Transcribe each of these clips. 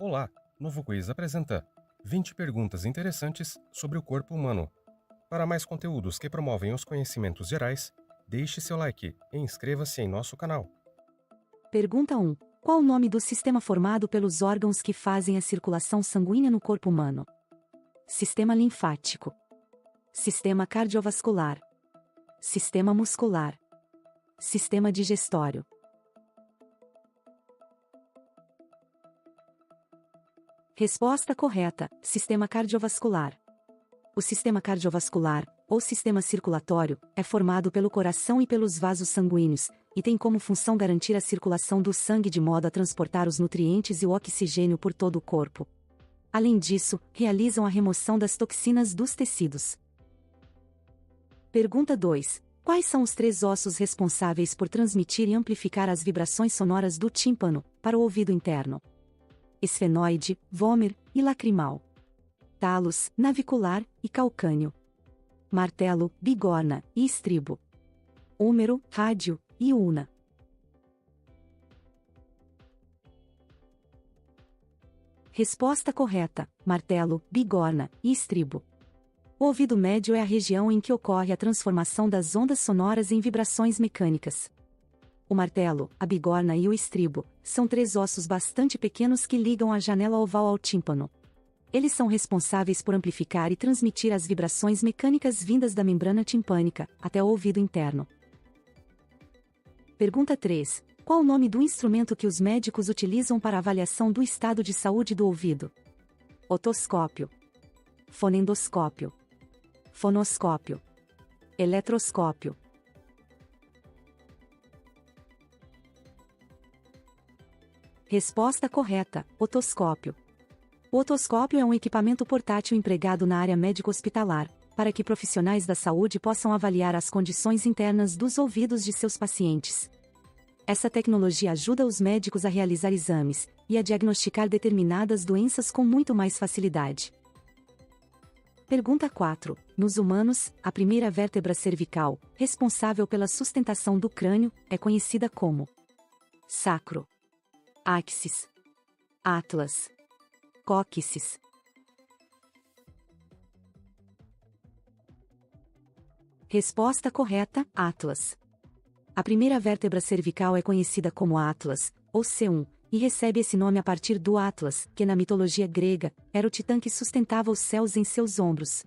Olá, Novo Quiz apresenta 20 perguntas interessantes sobre o corpo humano. Para mais conteúdos que promovem os conhecimentos gerais, deixe seu like e inscreva-se em nosso canal. Pergunta 1. Qual o nome do sistema formado pelos órgãos que fazem a circulação sanguínea no corpo humano? Sistema linfático. Sistema cardiovascular. Sistema muscular. Sistema digestório. Resposta correta: sistema cardiovascular. O sistema cardiovascular, ou sistema circulatório, é formado pelo coração e pelos vasos sanguíneos, e tem como função garantir a circulação do sangue de modo a transportar os nutrientes e o oxigênio por todo o corpo. Além disso, realizam a remoção das toxinas dos tecidos. Pergunta 2. Quais são os 3 ossos responsáveis por transmitir e amplificar as vibrações sonoras do tímpano para o ouvido interno? Esfenoide, vômer e lacrimal. Talos, navicular e calcâneo. Martelo, bigorna e estribo. Húmero, rádio e ulna. Resposta correta: martelo, bigorna e estribo. O ouvido médio é a região em que ocorre a transformação das ondas sonoras em vibrações mecânicas. O martelo, a bigorna e o estribo são 3 ossos bastante pequenos que ligam a janela oval ao tímpano. Eles são responsáveis por amplificar e transmitir as vibrações mecânicas vindas da membrana timpânica até o ouvido interno. Pergunta 3. Qual o nome do instrumento que os médicos utilizam para avaliação do estado de saúde do ouvido? Otoscópio. Fonendoscópio. Fonoscópio. Eletroscópio. Resposta correta: otoscópio. O otoscópio é um equipamento portátil empregado na área médico-hospitalar, para que profissionais da saúde possam avaliar as condições internas dos ouvidos de seus pacientes. Essa tecnologia ajuda os médicos a realizar exames e a diagnosticar determinadas doenças com muito mais facilidade. Pergunta 4. Nos humanos, a primeira vértebra cervical, responsável pela sustentação do crânio, é conhecida como sacro, áxis, atlas, cóccix. Resposta correta: atlas. A primeira vértebra cervical é conhecida como atlas, ou C1, e recebe esse nome a partir do Atlas, que na mitologia grega, era o titã que sustentava os céus em seus ombros.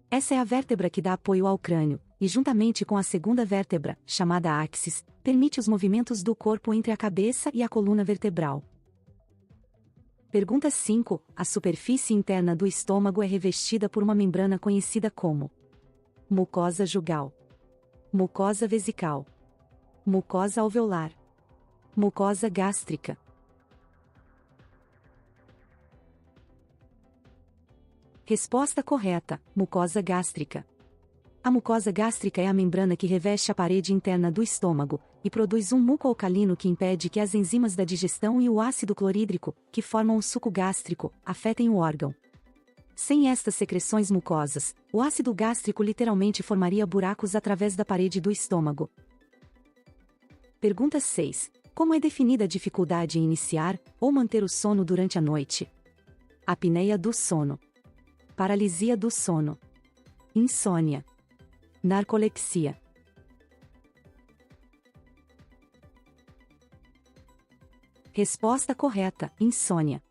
Essa é a vértebra que dá apoio ao crânio, e juntamente com a segunda vértebra, chamada áxis, permite os movimentos do corpo entre a cabeça e a coluna vertebral. Pergunta 5. A superfície interna do estômago é revestida por uma membrana conhecida como mucosa jugal, mucosa vesical, mucosa alveolar, mucosa gástrica. Resposta correta: mucosa gástrica. A mucosa gástrica é a membrana que reveste a parede interna do estômago, e produz um muco alcalino que impede que as enzimas da digestão e o ácido clorídrico, que formam o suco gástrico, afetem o órgão. Sem estas secreções mucosas, o ácido gástrico literalmente formaria buracos através da parede do estômago. Pergunta 6. Como é definida a dificuldade em iniciar ou manter o sono durante a noite? Apneia do sono. Paralisia do sono. Insônia. Narcolepsia. Resposta correta: insônia.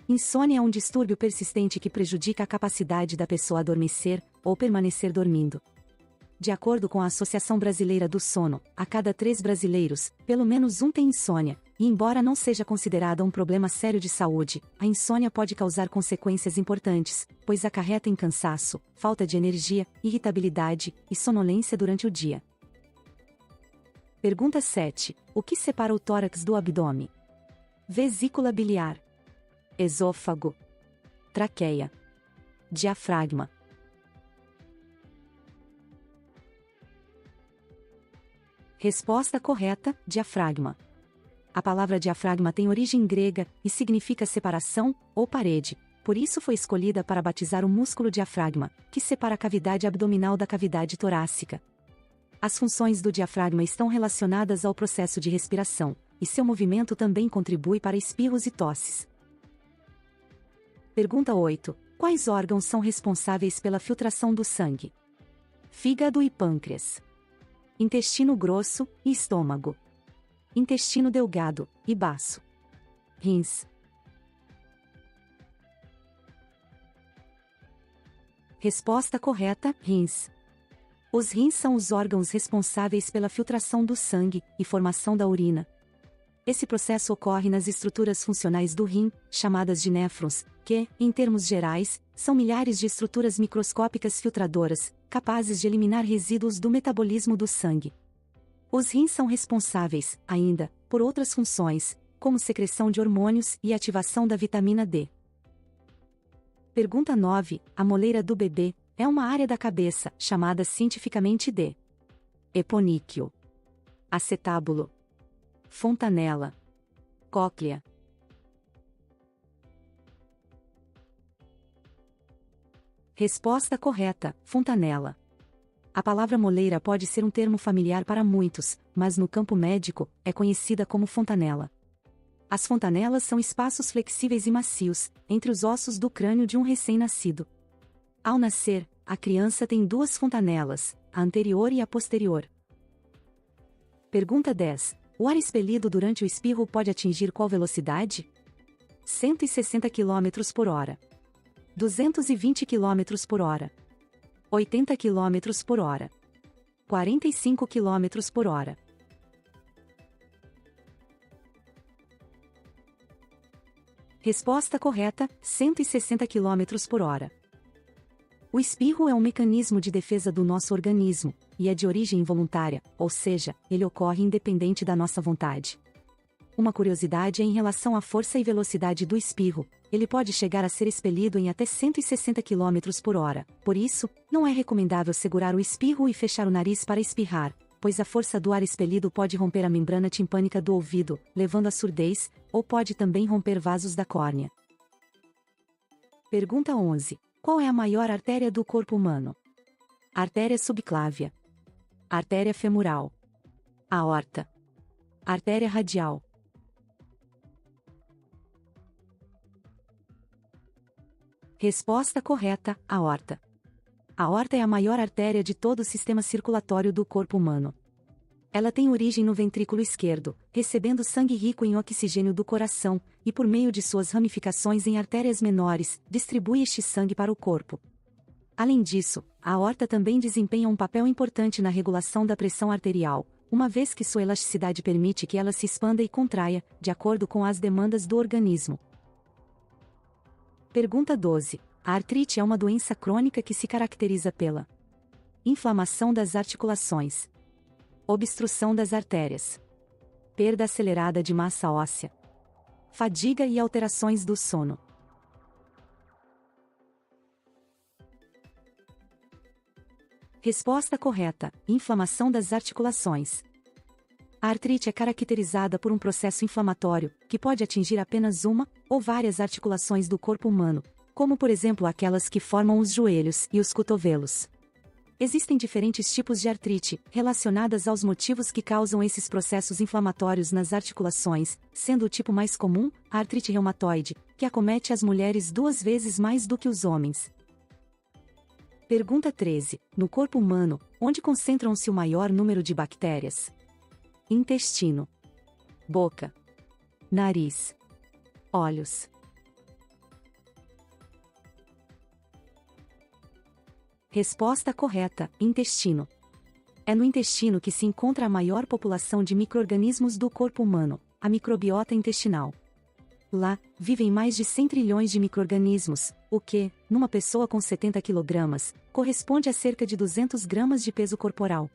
Insônia é um distúrbio persistente que prejudica a capacidade da pessoa adormecer ou permanecer dormindo. De acordo com a Associação Brasileira do Sono, a cada 3 brasileiros, pelo menos um tem insônia, e embora não seja considerada um problema sério de saúde, a insônia pode causar consequências importantes, pois acarreta em cansaço, falta de energia, irritabilidade e sonolência durante o dia. Pergunta 7. O que separa o tórax do abdômen? Vesícula biliar. Esôfago. Traqueia. Diafragma. Resposta correta: diafragma. A palavra diafragma tem origem grega e significa separação ou parede, por isso foi escolhida para batizar o músculo diafragma, que separa a cavidade abdominal da cavidade torácica. As funções do diafragma estão relacionadas ao processo de respiração, e seu movimento também contribui para espirros e tosses. Pergunta 8. Quais órgãos são responsáveis pela filtração do sangue? Fígado e pâncreas. Intestino grosso e estômago. Intestino delgado e baço. Rins. Resposta correta: rins. Os rins são os órgãos responsáveis pela filtração do sangue e formação da urina. Esse processo ocorre nas estruturas funcionais do rim, chamadas de néfrons, que, em termos gerais, são milhares de estruturas microscópicas filtradoras, capazes de eliminar resíduos do metabolismo do sangue. Os rins são responsáveis, ainda, por outras funções, como secreção de hormônios e ativação da vitamina D. Pergunta 9. A moleira do bebê é uma área da cabeça, chamada cientificamente de eponíquio, acetábulo, fontanela, cóclea. Resposta correta: fontanela. A palavra moleira pode ser um termo familiar para muitos, mas no campo médico, é conhecida como fontanela. As fontanelas são espaços flexíveis e macios, entre os ossos do crânio de um recém-nascido. Ao nascer, a criança tem duas fontanelas, a anterior e a posterior. Pergunta 10. O ar expelido durante o espirro pode atingir qual velocidade? 160 km por hora. 220 km por hora. 80 km por hora. 45 km por hora. Resposta correta: 160 km por hora. O espirro é um mecanismo de defesa do nosso organismo, e é de origem involuntária, ou seja, ele ocorre independente da nossa vontade. Uma curiosidade é em relação à força e velocidade do espirro: ele pode chegar a ser expelido em até 160 km por hora, por isso, não é recomendável segurar o espirro e fechar o nariz para espirrar, pois a força do ar expelido pode romper a membrana timpânica do ouvido, levando à surdez, ou pode também romper vasos da córnea. Pergunta 11. Qual é a maior artéria do corpo humano? Artéria subclávia. Artéria femoral. Aorta. Artéria radial. Resposta correta: aorta. A aorta é a maior artéria de todo o sistema circulatório do corpo humano. Ela tem origem no ventrículo esquerdo, recebendo sangue rico em oxigênio do coração, e por meio de suas ramificações em artérias menores, distribui este sangue para o corpo. Além disso, a aorta também desempenha um papel importante na regulação da pressão arterial, uma vez que sua elasticidade permite que ela se expanda e contraia, de acordo com as demandas do organismo. Pergunta 12. A artrite é uma doença crônica que se caracteriza pela inflamação das articulações, obstrução das artérias, perda acelerada de massa óssea, fadiga e alterações do sono. Resposta correta: inflamação das articulações. A artrite é caracterizada por um processo inflamatório, que pode atingir apenas uma ou várias articulações do corpo humano, como por exemplo aquelas que formam os joelhos e os cotovelos. Existem diferentes tipos de artrite, relacionadas aos motivos que causam esses processos inflamatórios nas articulações, sendo o tipo mais comum, a artrite reumatoide, que acomete as mulheres 2 vezes mais do que os homens. Pergunta 13. No corpo humano, onde concentram-se o maior número de bactérias? Intestino. Boca. Nariz. Olhos. Resposta correta: intestino. É no intestino que se encontra a maior população de micro-organismos do corpo humano, a microbiota intestinal. Lá, vivem mais de 100 trilhões de micro-organismos, o que, numa pessoa com 70 kg, corresponde a cerca de 200 gramas de peso corporal.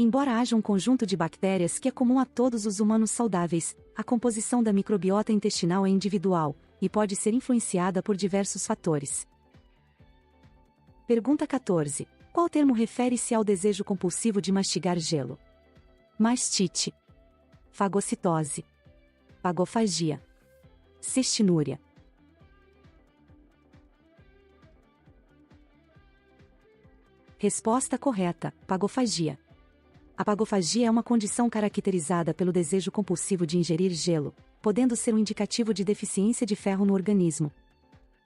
Embora haja um conjunto de bactérias que é comum a todos os humanos saudáveis, a composição da microbiota intestinal é individual, e pode ser influenciada por diversos fatores. Pergunta 14. Qual termo refere-se ao desejo compulsivo de mastigar gelo? Mastite. Fagocitose. Fagofagia. Cistinúria. Resposta correta: fagofagia. A fagofagia é uma condição caracterizada pelo desejo compulsivo de ingerir gelo, podendo ser um indicativo de deficiência de ferro no organismo.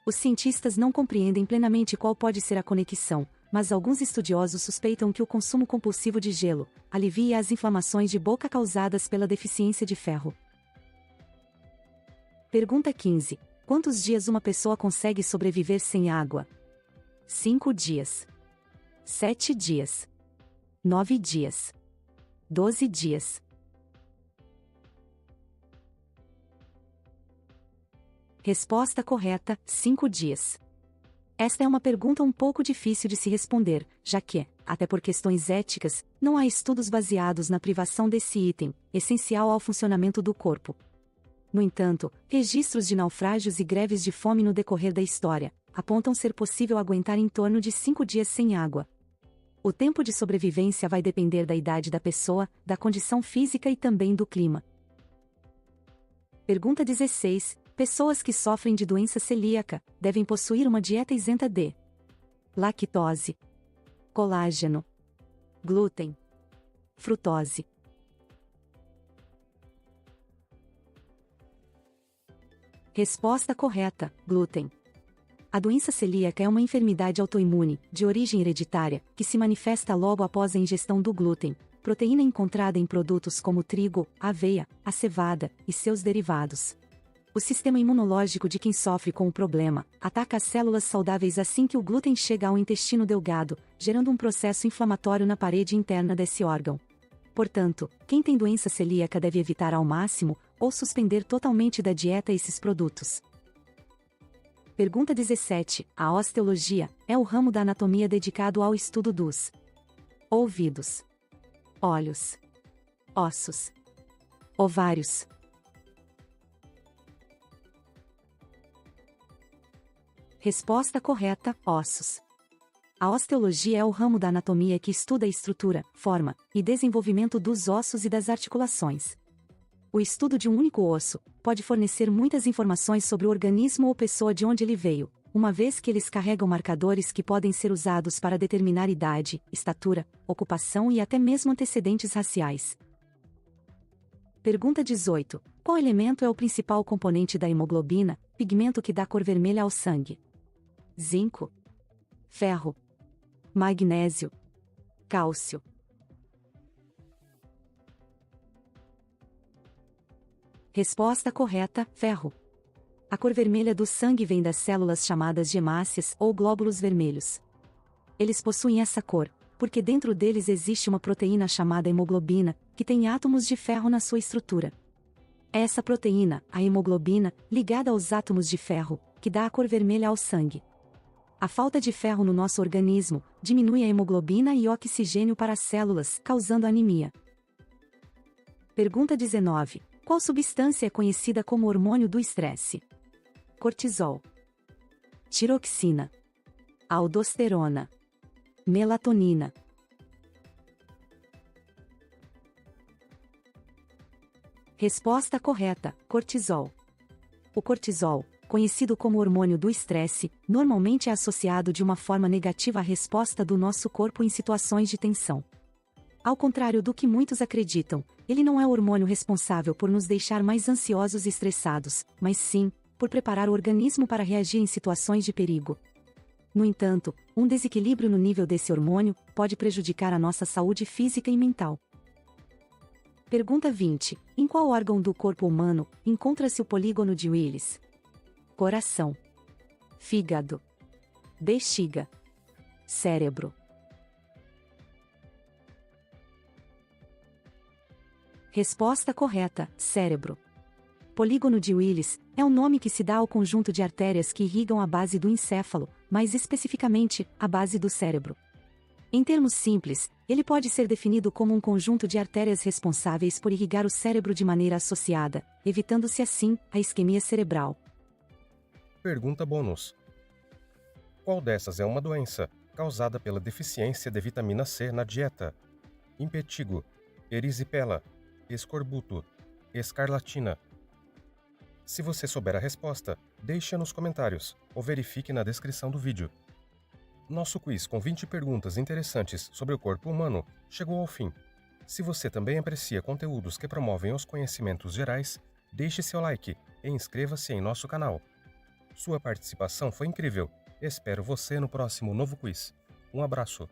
Os cientistas não compreendem plenamente qual pode ser a conexão, mas alguns estudiosos suspeitam que o consumo compulsivo de gelo alivia as inflamações de boca causadas pela deficiência de ferro. Pergunta 15. Quantos dias uma pessoa consegue sobreviver sem água? 5 dias. 7 dias. 9 dias. 12 dias. Resposta correta: 5 dias. Esta é uma pergunta um pouco difícil de se responder, já que, até por questões éticas, não há estudos baseados na privação desse item, essencial ao funcionamento do corpo. No entanto, registros de naufrágios e greves de fome no decorrer da história apontam ser possível aguentar em torno de 5 dias sem água. O tempo de sobrevivência vai depender da idade da pessoa, da condição física e também do clima. Pergunta 16. Pessoas que sofrem de doença celíaca devem possuir uma dieta isenta de lactose, colágeno, glúten, frutose. Resposta correta: glúten. A doença celíaca é uma enfermidade autoimune, de origem hereditária, que se manifesta logo após a ingestão do glúten, proteína encontrada em produtos como trigo, aveia, a cevada e seus derivados. O sistema imunológico de quem sofre com o problema ataca as células saudáveis assim que o glúten chega ao intestino delgado, gerando um processo inflamatório na parede interna desse órgão. Portanto, quem tem doença celíaca deve evitar ao máximo, ou suspender totalmente da dieta esses produtos. Pergunta 17. A osteologia é o ramo da anatomia dedicado ao estudo dos ouvidos, olhos, ossos, ovários. Resposta correta: ossos. A osteologia é o ramo da anatomia que estuda a estrutura, forma e desenvolvimento dos ossos e das articulações. O estudo de um único osso pode fornecer muitas informações sobre o organismo ou pessoa de onde ele veio, uma vez que eles carregam marcadores que podem ser usados para determinar idade, estatura, ocupação e até mesmo antecedentes raciais. Pergunta 18. Qual elemento é o principal componente da hemoglobina, pigmento que dá cor vermelha ao sangue? Zinco, ferro, magnésio, cálcio. Resposta correta: ferro. A cor vermelha do sangue vem das células chamadas de hemácias ou glóbulos vermelhos. Eles possuem essa cor porque dentro deles existe uma proteína chamada hemoglobina, que tem átomos de ferro na sua estrutura. É essa proteína, a hemoglobina, ligada aos átomos de ferro, que dá a cor vermelha ao sangue. A falta de ferro no nosso organismo diminui a hemoglobina e oxigênio para as células, causando anemia. Pergunta 19. Qual substância é conhecida como hormônio do estresse? Cortisol, tiroxina, aldosterona, melatonina. Resposta correta: cortisol. O cortisol, conhecido como hormônio do estresse, normalmente é associado de uma forma negativa à resposta do nosso corpo em situações de tensão. Ao contrário do que muitos acreditam, ele não é o hormônio responsável por nos deixar mais ansiosos e estressados, mas sim, por preparar o organismo para reagir em situações de perigo. No entanto, um desequilíbrio no nível desse hormônio pode prejudicar a nossa saúde física e mental. Pergunta 20. Em qual órgão do corpo humano encontra-se o polígono de Willis? Coração, fígado, bexiga, cérebro. Resposta correta: cérebro. Polígono de Willis é o nome que se dá ao conjunto de artérias que irrigam a base do encéfalo, mais especificamente, a base do cérebro. Em termos simples, ele pode ser definido como um conjunto de artérias responsáveis por irrigar o cérebro de maneira associada, evitando-se assim a isquemia cerebral. Pergunta bônus. Qual dessas é uma doença causada pela deficiência de vitamina C na dieta? Impetigo, erisipela, escorbuto, escarlatina. Se você souber a resposta, deixe nos comentários ou verifique na descrição do vídeo. Nosso quiz com 20 perguntas interessantes sobre o corpo humano chegou ao fim. Se você também aprecia conteúdos que promovem os conhecimentos gerais, deixe seu like e inscreva-se em nosso canal. Sua participação foi incrível. Espero você no próximo Novo Quiz. Um abraço.